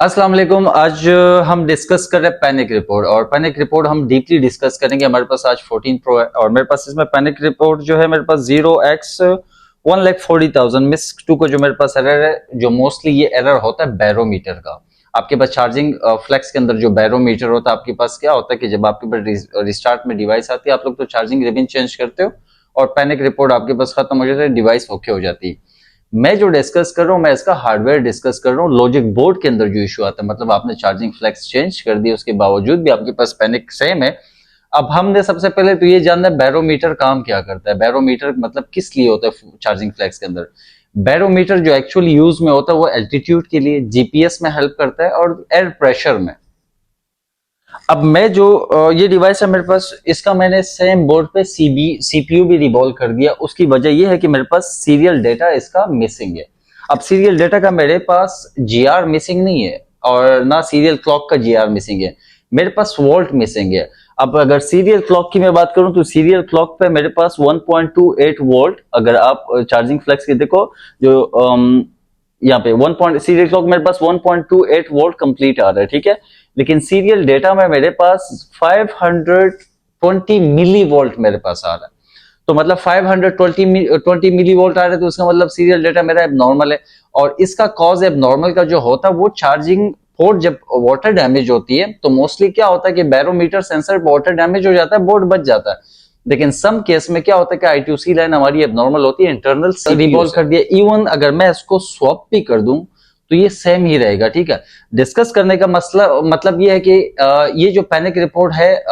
अस्सलाम वालेकुम। आज हम डिस्कस कर रहे हैं पैनिक रिपोर्ट और पैनिक रिपोर्ट हम डीपली डिस्कस करेंगे। हमारे पास आज 14 प्रो है और मेरे पास इसमें पैनिक रिपोर्ट जो है मेरे पास 0x1,40,000 मिस 2 को जो मेरे पास एरर है, जो मोस्टली ये एरर होता है बैरोमीटर का। आपके पास चार्जिंग फ्लेक्स के अंदर जो बैरोमीटर होता है, आपके पास क्या होता है कि जब आपके पास रिस्टार्ट में डिवाइस आती है, आप लोग तो चार्जिंग रिबन चेंज करते हो और पैनिक रिपोर्ट आपके पास खत्म हो जाता है, डिवाइस ओके हो जाती है। मैं जो डिस्कस कर रहा हूं, मैं इसका हार्डवेयर डिस्कस कर रहा हूं। लॉजिक बोर्ड के अंदर जो इशू आता है, मतलब आपने चार्जिंग फ्लेक्स चेंज कर दी, उसके बावजूद भी आपके पास पैनिक सेम है। अब हमने सबसे पहले तो ये जानना है बैरोमीटर काम क्या करता है। बैरोमीटर मतलब किस लिए होता है चार्जिंग फ्लेक्स के अंदर। बैरोमीटर जो एक्चुअली यूज में होता है वो एल्टीट्यूड के लिए, जीपीएस में हेल्प करता है और एयर प्रेशर में। अब मैं जो ये डिवाइस है मेरे पास, इसका मैंने सेम बोर्ड पे सीपीयू भी रिवॉल्व कर दिया। उसकी वजह ये है कि मेरे पास सीरियल डेटा इसका मिसिंग है। अब सीरियल डेटा का मेरे पास जीआर मिसिंग नहीं है और ना सीरियल क्लॉक का जीआर मिसिंग है, मेरे पास वोल्ट मिसिंग है। अब अगर सीरियल क्लॉक की मैं बात करूं तो सीरियल क्लॉक पे मेरे पास 1.28 वोल्ट, अगर आप चार्जिंग फ्लेक्स की देखो जो यहाँ पे सीरियल क्लॉक मेरे पास 1.28 वोल्ट कंप्लीट आ रहा है, ठीक है। लेकिन सीरियल डेटा में मेरे पास 520 मिली वोल्ट मेरे पास आ रहा है। तो मतलब 520 मिली वोल्ट आ रहा है, तो उसका मतलब सीरियल डेटा मेरा एबनॉर्मल है। और इसका कॉज एबनॉर्मल का जो होता है वो चार्जिंग पोर्ट, जब वाटर डैमेज होती है तो मोस्टली क्या होता है कि बैरोमीटर सेंसर वाटर डैमेज हो जाता है, बोर्ड बच जाता है। लेकिन सम केस में क्या होता है कि आई2सी लाइन हमारी एबनॉर्मल होती है, इंटरनल रिवॉल्व कर दिया। इवन अगर मैं इसको स्वैप भी कर दूं तो ये सेम ही रहेगा, ठीक है। डिस्कस करने का मसला मतलब ये है कि ये जो पैनिक रिपोर्ट है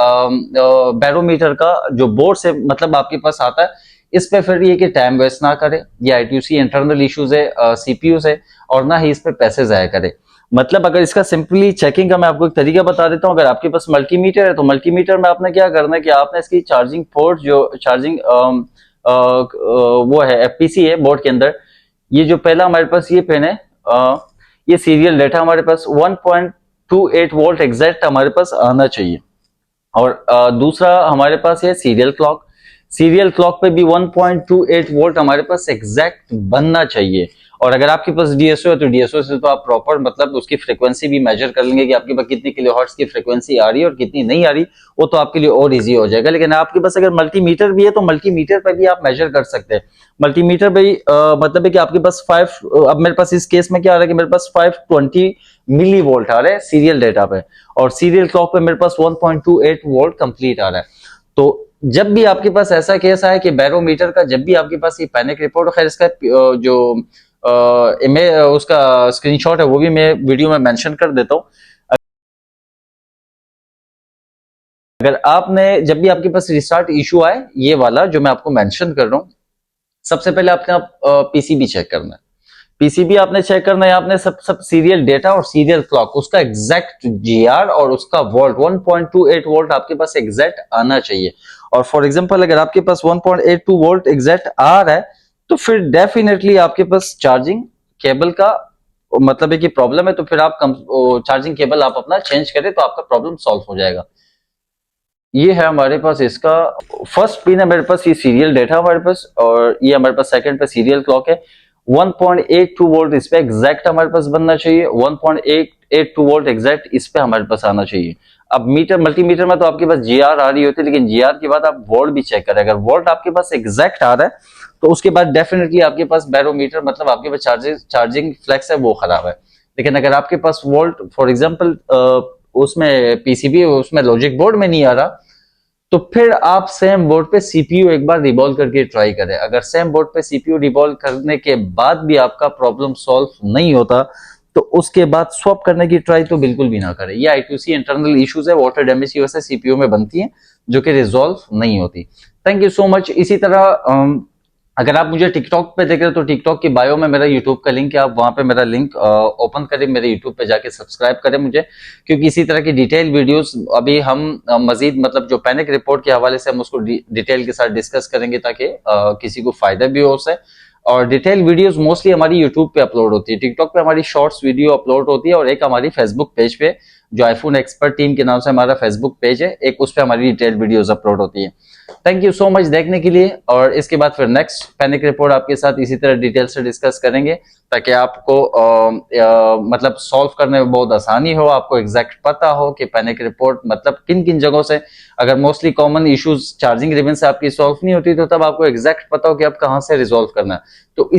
बैरोमीटर का जो बोर्ड से मतलब आपके पास आता है, इस पे फिर ये कि टाइम वेस्ट ना करे। ये आई2सी इंटरनल इश्यूज है सीपीयू से, और ना ही इस पे पैसे जाया करे। मतलब अगर इसका सिंपली चेकिंग का मैं आपको एक तरीका बता देता हूँ। अगर आपके पास मल्टीमीटर है तो मल्टीमीटर में आपने क्या करना है कि आपने इसकी चार्जिंग पोर्ट जो चार्जिंग वो है एफपीसी है बोर्ड के अंदर, ये जो पहला हमारे पास ये पेन है, ये सीरियल डेटा हमारे पास 1.28 वोल्ट एग्जैक्ट हमारे पास आना चाहिए। और दूसरा हमारे पास है सीरियल क्लॉक। सीरियल क्लॉक पे भी 1.28 वोल्ट हमारे पास एग्जैक्ट बनना चाहिए। और अगर आपके पास डीएसओ है तो डीएसओ से तो आप प्रॉपर मतलब उसकी फ्रीक्वेंसी भी मेजर कर लेंगे कि आपके पास कितनी किलोहर्ट्ज की फ्रीक्वेंसी आ रही है और कितनी नहीं आ रही, वो तो आपके लिए और इजी हो जाएगा। लेकिन आपके पास अगर मल्टीमीटर भी है तो मल्टीमीटर पर भी आप मेजर कर सकते हैं। मल्टीमीटर पे मतलब है कि आपके पास 5, अब मेरे पास इस केस में क्या आ रहा है कि मेरे पास 520 मिली वोल्ट आ रहा है सीरियल डेटा पे, और सीरियल क्लॉक पे मेरे पास 1.28 वोल्ट कंप्लीट आ रहा है। तो जब भी आपके पास ऐसा केस आए कि बैरोमीटर का, जब भी आपके पास ये पैनिक रिपोर्ट, खैर इसका जो उसका स्क्रीनशॉट है वो भी मैं वीडियो में मेंशन कर देता हूँ। अगर आपने जब भी आपके पास रिस्टार्ट इशू आए, ये वाला जो मैं आपको मेंशन कर रहा हूँ, सबसे पहले आपने पीसीबी चेक करना है। पीसीबी आपने चेक करना है, आपने सब सीरियल डेटा और सीरियल क्लॉक उसका एग्जैक्ट जीआर और उसका वोल्ट 1.28 वोल्ट आपके पास एग्जैक्ट आना चाहिए। और फॉर एग्जांपल अगर आपके पास 1.82 वोल्ट एग्जैक्ट आ रहा है तो फिर डेफिनेटली आपके पास चार्जिंग केबल का मतलब है कि प्रॉब्लम है। तो फिर आप चार्जिंग केबल आप अपना चेंज करें तो आपका प्रॉब्लम सॉल्व हो जाएगा। ये है हमारे पास इसका फर्स्ट पिन है, मेरे पास ये सीरियल डेटा हमारे पास, और ये हमारे पास सेकंड पे सीरियल क्लॉक है। 1.82 वोल्ट इस पे एग्जैक्ट हमारे पास बनना चाहिए, 1.882 वोल्ट एग्जैक्ट इस पे हमारे पास आना चाहिए। अब मीटर मल्टीमीटर में तो आपके पास जीआर आ रही होती है, लेकिन जीआर के बाद आप वोल्ट भी चेक करें। अगर वोल्ट आपके पास एग्जैक्ट आ रहा है तो उसके बाद डेफिनेटली आपके पास बैरोमीटर मतलब आपके पास चार्जिंग फ्लेक्स है वो खराब है। लेकिन अगर आपके पास वोल्ट फॉर एग्जाम्पल उसमें पीसीबी उसमें लॉजिक बोर्ड में नहीं आ रहा, तो फिर आप सेम बोर्ड पे सीपीयू एक बार रिवॉल्व करके ट्राई करें। अगर सेम बोर्ड पे सीपीयू रिवॉल्व करने के बाद भी आपका प्रॉब्लम सॉल्व नहीं होता तो उसके बाद स्वैप करने की ट्राई तो बिल्कुल भी ना करें। ये आई2सी इंटरनल इश्यूज है, वाटर डैमेज की वजह से सीपीयू में बनती है जो कि रिजॉल्व नहीं होती। Thank you so much. इसी तरह अगर आप मुझे टिकटॉक पे देख रहे हो तो टिकटॉक की बायो में मेरा यूट्यूब का लिंक है, आप वहां पे मेरा लिंक ओपन करें, मेरे यूट्यूब पे जाके सब्सक्राइब करें मुझे, क्योंकि इसी तरह की डिटेल वीडियोस अभी हम मजीद मतलब जो पैनिक रिपोर्ट के हवाले से हम उसको डिटेल के साथ डिस्कस करेंगे ताकि किसी को फायदा भी हो सके। और डिटेल वीडियोस मोस्टली हमारी यूट्यूब पे अपलोड होती है, टिकटॉक पे हमारी शॉर्ट्स वीडियो अपलोड होती है, और एक हमारी फेसबुक पेज पे जो आईफोन एक्सपर्ट टीम के नाम से हमारा फेसबुक पेज है, एक उस पर हमारी डिटेल वीडियोस अपलोड होती है। थैंक यू सो मच देखने के लिए, और इसके बाद फिर नेक्स्ट पैनिक रिपोर्ट आपके साथ इसी तरह डिटेल से डिस्कस करेंगे, ताकि आपको मतलब सॉल्व करने में बहुत आसानी हो, आपको एग्जैक्ट पता हो कि पैनिक रिपोर्ट मतलब किन किन जगहों से, अगर mostly common issues charging ribbon से आपकी सॉल्व नहीं होती, तो तब आपको एग्जैक्ट पता हो कि आप कहां से रिजॉल्व करना है। तो